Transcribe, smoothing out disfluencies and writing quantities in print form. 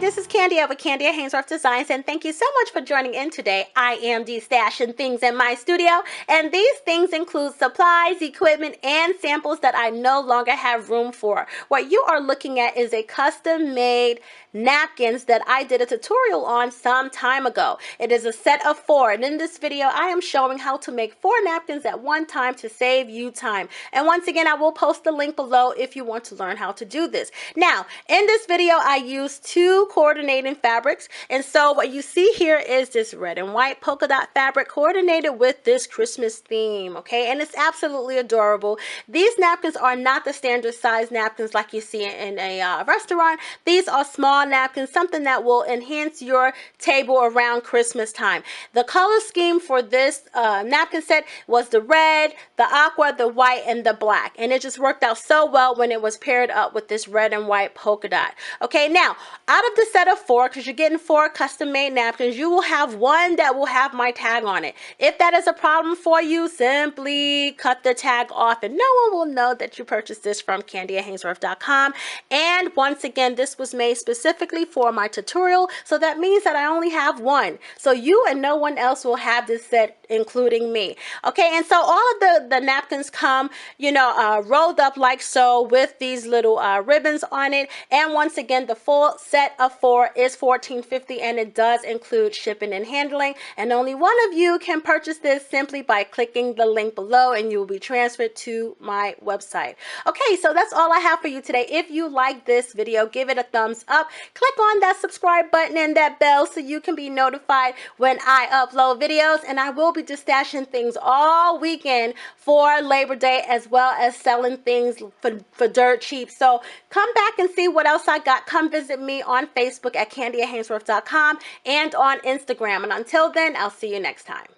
this is Kandia with Kandia Haynesworth Designs, and thank you so much for joining in today. I am de-stashing things in my studio, and these things include supplies, equipment, and samples that I no longer have room for. What you are looking at is a custom-made napkins that I did a tutorial on some time ago. It is a set of 4, and in this video I am showing how to make 4 napkins at one time to save you time. And once again, I will post the link below if you want to learn how to do this. Now, in this video I used 2 coordinating fabrics, and so what you see here is this red and white polka dot fabric coordinated with this Christmas theme, okay? And it's absolutely adorable. These napkins are not the standard size napkins like you see in a restaurant. These are small napkins, something that will enhance your table around Christmas time. The color scheme for this napkin set was the red, the aqua, the white, and the black, and it just worked out so well when it was paired up with this red and white polka dot. Okay, now out of the set of 4, because you're getting 4 custom made napkins, you will have 1 that will have my tag on it. If that is a problem for you, simply cut the tag off and no one will know that you purchased this from KandiaHaynesworth.com. And once again, this was made specifically for my tutorial, so that means that I only have 1. So you and no one else will have this set, including me. Okay, and so all of the napkins come, you know, rolled up like so with these little ribbons on it. And once again, the full set of 4 is $14.50, and it does include shipping and handling. And only one of you can purchase this simply by clicking the link below, and you will be transferred to my website. Okay, so that's all I have for you today. If you like this video, give it a thumbs up. Click on that subscribe button and that bell so you can be notified when I upload videos. And I will be just stashing things all weekend for Labor Day, as well as selling things for dirt cheap. So come back and see what else I got. Come visit me on Facebook at KandiaHaynesworth.com and on Instagram. And until then, I'll see you next time.